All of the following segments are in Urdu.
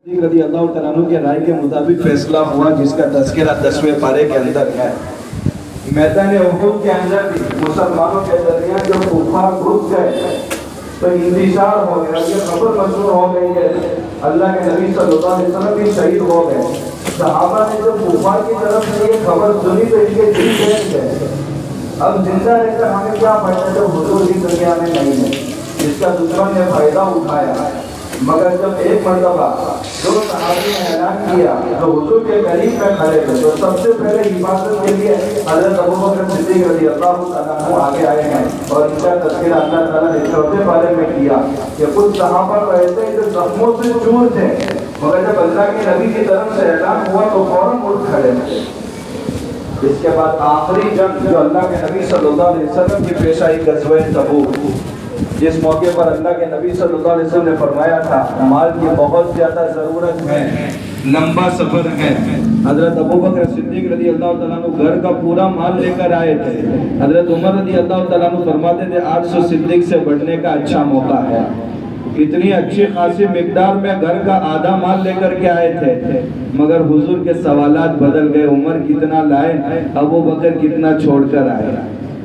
رضی اللہ تعالیٰ عنہ کے رائے کے مطابق فیصلہ ہوا جس کا تذکرہ 10ویں پارے کے اندر ہے۔ میدان احد کے اندر بھی مسلمانوں کے درمیان جو کفار گھس گئے تو انتشار ہو گیا، یہ خبر مشہور ہو گئی ہے اللہ کے نبی صلی اللہ علیہ وسلم بھی شہید ہو گئے۔ صحابہ نے جب کفار کی طرف سے یہ خبر سنی تو ان کے دل بیٹھ گئے، اب زندہ رہ کر ہمیں کیا فائدہ جب حضور کی دنیا میں نہیں ہے۔ اس کا دشمن نے فائدہ اٹھایا، مگر جب ایک مرتبہ دو صحابی نے اعلان کیا جو حضور کے قریب میں کھڑے تھے تو سب سے پہلے حفاظت کے لیے حضرت ابوبکر صدیق رضی اللہ تعالیٰ عنہ آگے آئے ہیں، اور ان کا تذکرہ اللہ تعالیٰ نے چوتھے پارے میں کیا کہ کچھ صحابہ تو ایسے جو زخموں سے چور تھے، مگر جب اللہ کے نبی کی طرف سے اعلان ہوا تو فوراً اٹھ کھڑے تھے۔ اس کے بعد آخری جنگ جو اللہ کے نبی صلی اللہ علیہ وسلم کی پیش آئی غزوہ تبوک، جس موقع پر اللہ کے نبی صلی اللہ علیہ وسلم نے فرمایا تھا مال کی بہت زیادہ ضرورت ہے، لمبا سفر ہے۔ حضرت ابوبکر صدیق رضی اللہ تعالیٰ عنہ گھر کا پورا مال لے کر آئے تھے۔ حضرت عمر رضی اللہ تعالیٰ عنہ فرماتے تھے 800 صدیق سے بڑھنے کا اچھا موقع ہے۔ اتنی اچھی خاصی مقدار میں گھر کا آدھا مال لے کر کے آئے تھے، مگر حضور کے سوالات بدل گئے۔ عمر کتنا لائے، ابوبکر کتنا چھوڑ کر آئے؟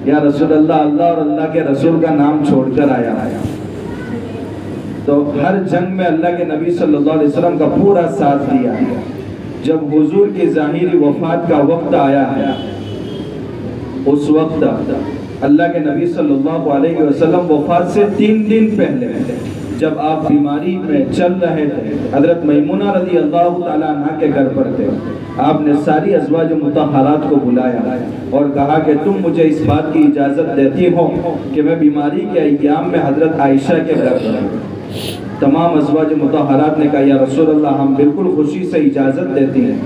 یا رسول اللہ، اللہ اور اللہ کے رسول کا نام چھوڑ کر آیا۔ تو ہر جنگ میں اللہ کے نبی صلی اللہ علیہ وسلم کا پورا ساتھ دیا۔ جب حضور کی ظاہری وفات کا وقت آیا ہے، اس وقت اللہ کے نبی صلی اللہ علیہ وسلم وفات سے 3 دن پہلے جب آپ بیماری میں چل رہے تھے، حضرت میمونہ رضی اللہ تعالیٰ عنہ کے گھر پر تھے۔ آپ نے ساری ازواج مطہرات کو بلایا اور کہا کہ تم مجھے اس بات کی اجازت دیتی ہو کہ میں بیماری کے ایام میں حضرت عائشہ کے گھر پر ہوں۔ تمام ازواج مطہرات نے کہا یا رسول اللہ، ہم بالکل خوشی سے اجازت دیتی ہیں۔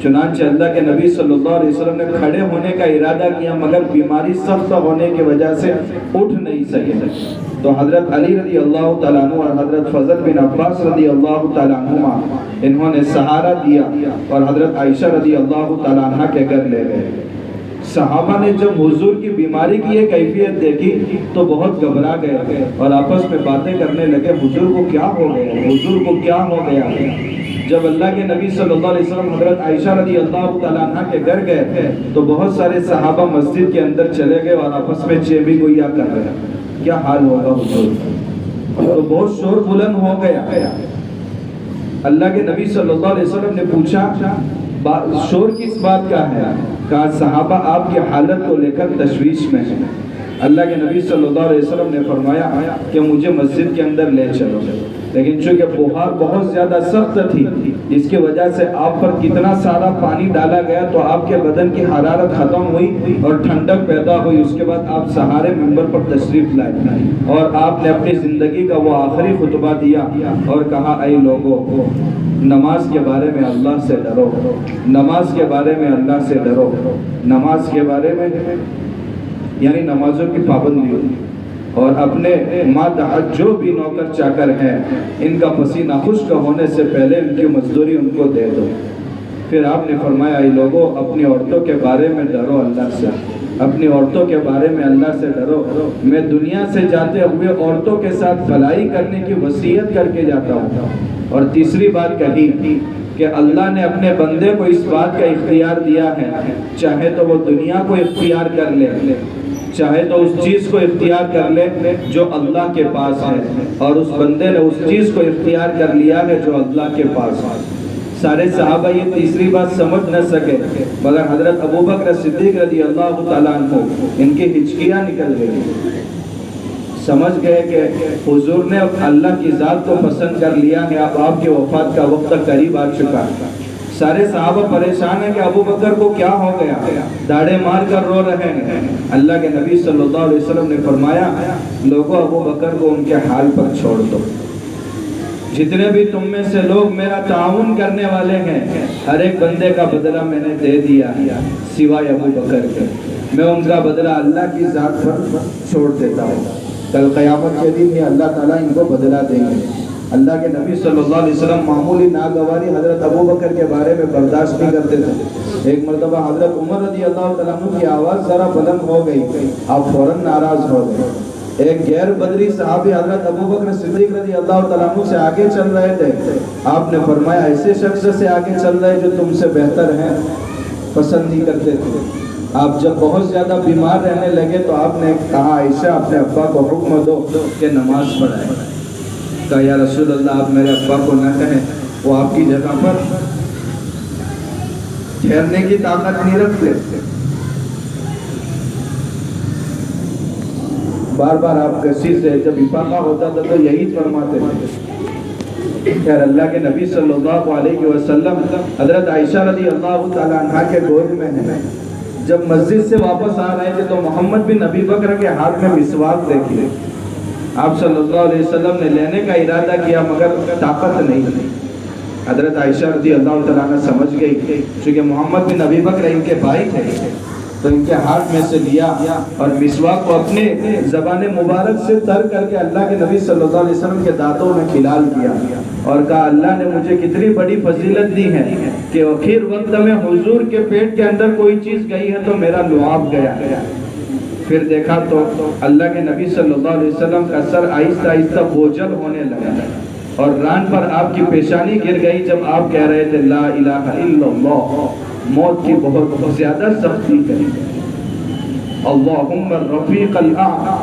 چنانچہ اللہ کے نبی صلی اللہ علیہ وسلم نے کھڑے ہونے کا ارادہ کیا، مگر بیماری سخت ہونے کی وجہ سے اٹھ نہیں سکے۔ تو حضرت علی رضی اللہ تعالیٰ عنہ اور حضرت فضل بن عباس رضی اللہ تعالیٰ عنہ انہوں نے سہارا دیا اور حضرت عائشہ رضی اللہ تعالیٰ عنہ کے گھر لے گئے۔ صحابہ نے جب حضور کی بیماری کی یہ کیفیت دیکھی تو بہت گھبرا گئے اور آپس میں باتیں کرنے لگے، حضور کو کیا ہو گیا، حضور کو کیا ہو گیا۔ جب اللہ کے نبی صلی اللہ علیہ وسلم حضرت عائشہ رضی اللہ تعالیٰ عنہ کے گھر گئے تو بہت سارے صحابہ مسجد کے اندر چلے گئے اور آپس میں چیبی گویا کر رہے ہیں، کیا حال ہوگا حضور۔ تو بہت شور بلند ہو گیا۔ اللہ کے نبی صلی اللہ علیہ وسلم نے پوچھا شور کس بات کا ہے؟ کہا صحابہ آپ کی حالت کو لے کر تشویش میں ہیں۔ اللہ کے نبی صلی اللہ علیہ وسلم نے فرمایا کہ مجھے مسجد کے اندر لے چلو، لیکن چونکہ بخار بہت زیادہ سخت تھی جس کی وجہ سے آپ پر کتنا سارا پانی ڈالا گیا تو آپ کے بدن کی حرارت ختم ہوئی اور ٹھنڈک پیدا ہوئی۔ اس کے بعد آپ سہارے منبر پر تشریف لائے اور آپ نے اپنی زندگی کا وہ آخری خطبہ دیا اور کہا اے لوگو، نماز کے بارے میں اللہ سے ڈرو، نماز کے بارے میں اللہ سے ڈرو، نماز کے بارے میں یعنی نمازوں کی پابندی، اور اپنے ماتحت جو بھی نوکر چاکر ہیں ان کا پسینہ خشک ہونے سے پہلے ان کی مزدوری ان کو دے دو۔ پھر آپ نے فرمایا اے لوگوں، اپنی عورتوں کے بارے میں ڈرو اللہ سے، اپنی عورتوں کے بارے میں اللہ سے ڈرو۔ میں دنیا سے جاتے ہوئے عورتوں کے ساتھ بھلائی کرنے کی وصیت کر کے جاتا ہوں۔ اور تیسری بات کہی کہ اللہ نے اپنے بندے کو اس بات کا اختیار دیا ہے، چاہے تو وہ دنیا کو اختیار کر لے، چاہے تو اس چیز کو اختیار کر لے جو اللہ کے پاس ہے، اور اس بندے نے اس چیز کو اختیار کر لیا ہے جو اللہ کے پاس ہے۔ سارے صحابہ یہ تیسری بات سمجھ نہ سکے، مگر حضرت ابوبکر صدیق رضی اللہ تعالیٰ عنہ ان کی ہچکیاں نکل گئی، سمجھ گئے کہ حضور نے اللہ کی ذات کو پسند کر لیا ہے، اب آپ کی وفات کا وقت قریب آ چکا ہے۔ سارے صحابہ پریشان ہیں کہ ابوبکر کو کیا ہو گیا، داڑے مار کر رو رہے ہیں۔ اللہ کے نبی صلی اللہ علیہ وسلم نے فرمایا لوگوں، ابوبکر کو ان کے حال پر چھوڑ دو، جتنے بھی تم میں سے لوگ میرا تعاون کرنے والے ہیں ہر ایک بندے کا بدلہ میں نے دے دیا سوائے ابوبکر کے، میں ان کا بدلہ اللہ کی ذات پر چھوڑ دیتا ہوں، کل قیامت کے دن میں اللہ تعالیٰ ان کو بدلہ دیں گے۔ اللہ کے نبی صلی اللہ علیہ وسلم معمولی ناگواری حضرت ابوبکر کے بارے میں برداشت نہیں کرتے تھے۔ ایک مرتبہ حضرت عمر رضی اللہ تعالیٰ عنہ کی آواز ذرا بلند ہو گئی، آپ فوراً ناراض ہو گئے۔ ایک غیر بدری صحابی حضرت ابو بکر صدیق رضی اللہ تعالیٰ عنہ سے آگے چل رہے تھے. آپ نے فرمایا ایسے شخص سے آگے چل رہے جو تم سے بہتر ہیں پسند نہیں کرتے تھے. آپ جب بہت زیادہ بیمار رہنے لگے تو آپ نے کہا عائشہ اپنے ابا کو حکم دو کہ نماز پڑھائے. کہا یا رسول اللہ آپ میرے ابا کو نہ کہیں، وہ آپ کی جگہ پر ٹھہرنے کی طاقت نہیں رکھتے. بار بار آپ کسی سے جب افاقہ ہوتا تھا تو یہی فرماتے تھے. خیر اللہ کے نبی صلی اللہ علیہ وسلم حضرت عائشہ رضی اللہ تعالیٰ عنہ کے گود میں ہیں. جب مسجد سے واپس آ رہے تھے تو محمد بن ابی بکر کے ہاتھ میں مسواک دیکھے. آپ صلی اللہ علیہ وسلم نے لینے کا ارادہ کیا مگر طاقت نہیں. حضرت عائشہ رضی اللہ تعالیٰ عنہ سمجھ گئی چونکہ محمد بن ابی بکر ان کے بھائی تھے تو ان کے ہاتھ میں سے لیا اور مسواک کو اپنے زبان مبارک سے تر کر کے اللہ کے نبی صلی اللہ علیہ وسلم کے دانتوں میں کھلال کیا اور کہا اللہ نے مجھے کتنی بڑی فضیلت دی ہے کہ آخر وقت میں حضور کے پیٹ کے اندر کوئی چیز گئی ہے تو میرا لعاب گیا. پھر دیکھا تو اللہ کے نبی صلی اللہ علیہ وسلم کا سر آہستہ آہستہ بوجھل ہونے لگا اور ران پر آپ کی پیشانی گر گئی جب آپ کہہ رہے تھے لا الہ الا اللہ. موت کی بہت زیادہ سختی ہے. اللہم الرفیق الاعلی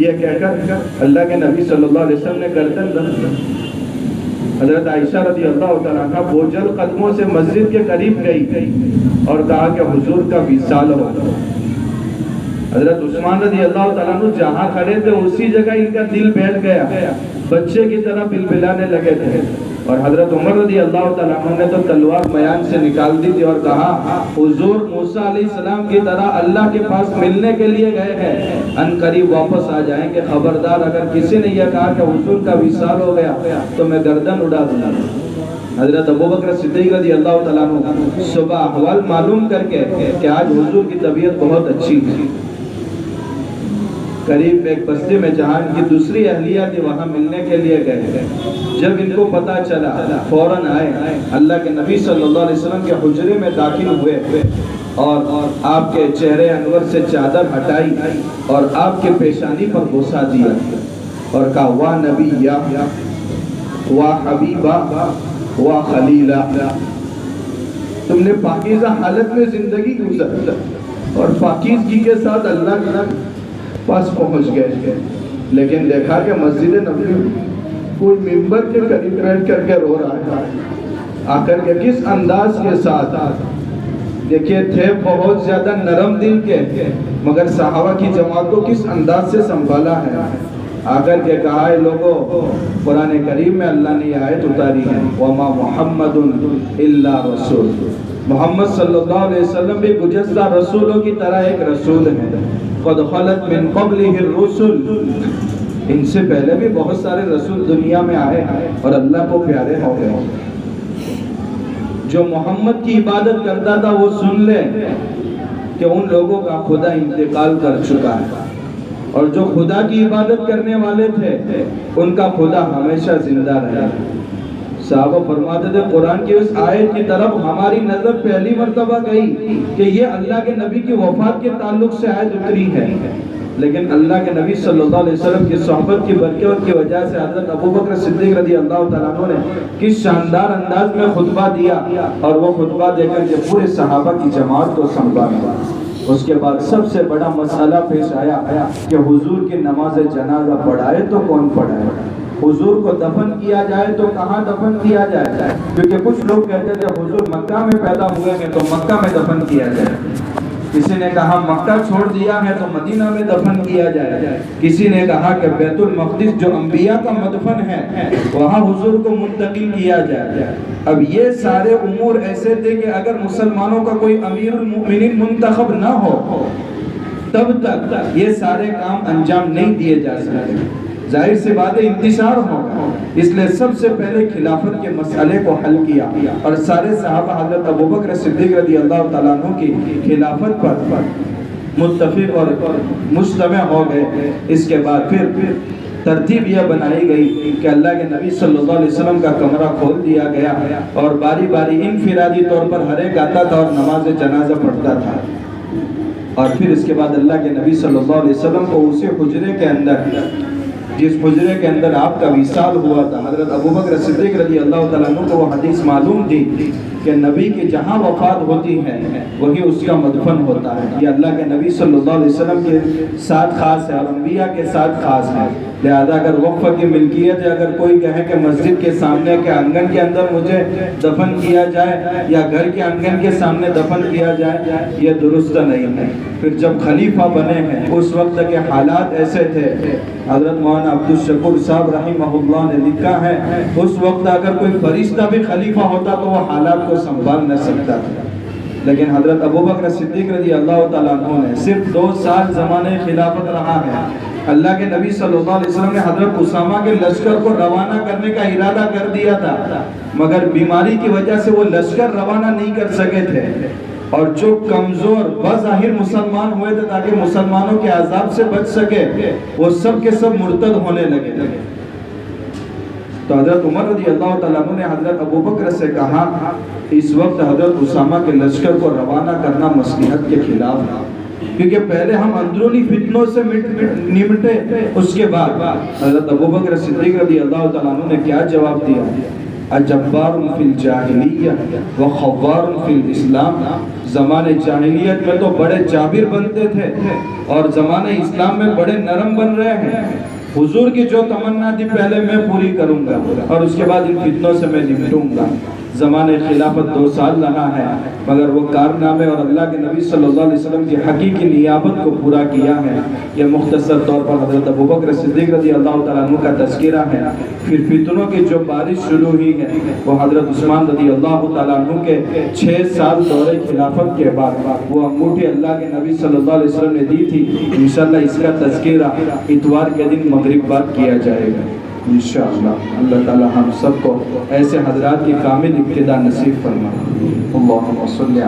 یہ کہہ کر اللہ کے نبی صلی اللہ علیہ وسلم نے گردن رکھ. حضرت عائشہ رضی اللہ تعالیٰ عنہ بوجھل قدموں سے مسجد کے قریب گئی اور کہا کہ حضور کا وصال ہو. حضرت عثمان رضی اللہ تعالیٰ عنہ جہاں کھڑے تھے اسی جگہ ان کا دل بیٹھ گیا، بچے کی طرح بلبلانے لگے تھے. اور حضرت عمر رضی اللہ تعالیٰ عنہ نے تو تلوار میان سے نکال دی تھی اور کہا حضور موسیٰ علیہ السلام کی طرح اللہ کے پاس ملنے کے لیے گئے ہیں، ان قریب واپس آ جائیں گے. خبردار اگر کسی نے یہ کہا کہ حضور کا وصال ہو گیا تو میں گردن اڑا دوں گا. حضرت ابو بکر صدیق رضی اللہ تعالیٰ عنہ صبح احوال معلوم کر کے کہ آج حضور کی طبیعت بہت اچھی ہے. قریب ایک بستی میں جہاں ان کی دوسری اہلیہ تھی وہاں ملنے کے لیے گئے. جب ان کو پتا چلا فوراً آئے، اللہ کے نبی صلی اللہ علیہ وسلم کے حجرے میں داخل ہوئے اور آپ کے چہرے انور سے چادر ہٹائی اور آپ کے پیشانی پر بوسہ دیا اور کہا واہ نبی یا واہ حبیبہ واہ خلیلہ، تم نے پاکیزہ حالت میں زندگی گزر اور پاکیزگی کے ساتھ اللہ کے پاس پہنچ گئے. لیکن دیکھا کہ مسجد نبوی کوئی ممبر کے قریب بیٹھ کر کے رو رہا ہے. آ کر کے کس انداز کے ساتھ دیکھیے تھے بہت زیادہ نرم دل کے مگر صحابہ کی جماعت کو کس انداز سے سنبھالا ہے. آ کر کے کہا ہے لوگوں قرآن کریم میں اللہ نے آیت اتاری ہے وما محمد الا رسول، محمد صلی اللہ علیہ وسلم بھی گزشتہ رسولوں کی طرح ایک رسول ہے. قد خلت من قبلہ الرسل، ان سے پہلے بھی بہت سارے رسول دنیا میں آئے اور اللہ کو پیارے ہو گئے. جو محمد کی عبادت کرتا تھا وہ سن لے کہ ان لوگوں کا خدا انتقال کر چکا ہے اور جو خدا کی عبادت کرنے والے تھے ان کا خدا ہمیشہ زندہ رہے. صحابہ فرماتے تھے قرآن کی اس آیت کی طرف ہماری نظر پہلی مرتبہ گئی کہ یہ اللہ کے نبی کی وفات کے تعلق سے آیت اتری ہے. لیکن اللہ کے نبی صلی اللہ علیہ وسلم کی صحبت کی برکت کی وجہ سے حضرت ابو بکر صدیق رضی اللہ تعالیٰ عنہ نے کس شاندار انداز میں خطبہ دیا اور وہ خطبہ دے کر کے پورے صحابہ کی جماعت کو سنبھالا. اس کے بعد سب سے بڑا مسئلہ پیش آیا کہ حضور کی نماز جنازہ پڑھائے تو کون پڑھائے، حضور کو دفن کیا جائے تو کہاں دفن کیا جائے. کیونکہ کچھ لوگ کہتے تھے حضور مکہ میں پیدا ہوئے ہیں تو مکہ میں دفن کیا جائے، کسی نے کہا مکہ چھوڑ دیا ہے تو مدینہ میں دفن کیا جائے، کسی نے کہا کہ بیت المقدس جو انبیاء کا مدفن ہے وہاں حضور کو منتقل کیا جائے. اب یہ سارے امور ایسے تھے کہ اگر مسلمانوں کا کوئی امیر المؤمنین منتخب نہ ہو تب تک یہ سارے کام انجام نہیں دیے جا سکتے. ظاہر سی بات ہے انتشار ہوگا، اس لیے سب سے پہلے خلافت کے مسئلے کو حل کیا اور سارے صحابہ حضرت ابو بکر صدیق رضی اللہ تعالیٰ عنہ کی خلافت پر متفق اور مجتمع ہو گئے. اس کے بعد پھر ترتیب یہ بنائی گئی کہ اللہ کے نبی صلی اللہ علیہ وسلم کا کمرہ کھول دیا گیا اور باری باری انفرادی طور پر ہر ایک آتا تھا اور نماز جنازہ پڑھتا تھا. اور پھر اس کے بعد اللہ کے نبی صلی اللہ علیہ وسلم کو اسی حجرے کے اندر، جس حجرے کے اندر آپ کا وصال ہوا تھا، حضرت ابوبکر صدیق رضی اللہ تعالیٰ عنہ کو وہ حدیث معلوم تھی کہ نبی کی جہاں وفات ہوتی ہے وہی اس کا مدفن ہوتا ہے۔ یہ اللہ کے نبی صلی اللہ علیہ وسلم کے ساتھ خاص ہے اور انبیاء کے ساتھ خاص ہے۔ لہذا اگر وقف کی ملکیت ہے، اگر کوئی کہے کہ مسجد کے سامنے کے آنگن کے اندر مجھے دفن کیا جائے یا گھر کے آنگن کے سامنے دفن کیا جائے، یہ درست نہیں ہے۔ پھر جب خلیفہ بنے ہیں اس وقت کے حالات ایسے تھے، حضرت مولانا عبدالشکور صاحب رحمہ اللہ نے لکھا ہے اس وقت اگر کوئی فرشتہ بھی خلیفہ ہوتا تو وہ حالات کو سنبھال نہ سکتا تھا، لیکن حضرت ابوبکر صدیق رضی اللہ تعالیٰ عنہ نے صرف 2 سال زمانے خلافت رہا ہے۔ اللہ کے نبی صلی اللہ علیہ وسلم نے حضرت اسامہ کے لشکر کو روانہ کرنے کا ارادہ کر دیا تھا، مگر بیماری کی وجہ سے وہ لشکر روانہ نہیں کر سکے تھے، اور جو کمزور بظاہر مسلمان ہوئے تھے تاکہ مسلمانوں کے عذاب سے بچ سکے وہ سب کے سب مرتد ہونے لگے۔ تو حضرت عمر رضی اللہ تعالیٰ عنہ نے حضرت ابوبکر سے کہا اس وقت حضرت اسامہ کے لشکر کو روانہ کرنا مصلحت کے خلاف ہے، کیونکہ پہلے ہم اندرونی فتنوں سے نمٹے، اس کے بعد حضرت ابوبکر صدیق رضی اللہ تعالیٰ عنہ نے کیا جواب دیا؟ اجبار فی الجاہلیہ وخوار فی الاسلام۔ زمانے جاہلیت میں تو بڑے جابر بنتے تھے اور زمانے اسلام میں بڑے نرم بن رہے ہیں۔ حضور کی جو تمنا تھی پہلے میں پوری کروں گا اور اس کے بعد ان فتنوں سے میں نمٹوں گا۔ زمانے خلافت 2 سال رہا ہے مگر وہ کارنامے اور اللہ کے نبی صلی اللہ علیہ وسلم کی حقیقی نیابت کو پورا کیا ہے۔ یہ مختصر طور پر حضرت ابوبکر صدیق رضی اللہ تعالیٰ عنہ کا تذکرہ ہے۔ پھر فتنوں کی جو بارش شروع ہوئی ہے وہ حضرت عثمان رضی اللہ تعالیٰ عنہ کے 6 سال دورے خلافت کے بعد وہ انگوٹھی اللہ کے نبی صلی اللہ علیہ وسلم نے دی تھی۔ انشاءاللہ اس کا تذکرہ اتوار کے دن مغرب بعد کیا جائے گا انشاءاللہ۔ اللہ تعالیٰ ہم سب کو ایسے حضرات کی کامل ابتدا نصیب فرمائے۔ اللہم صلی علی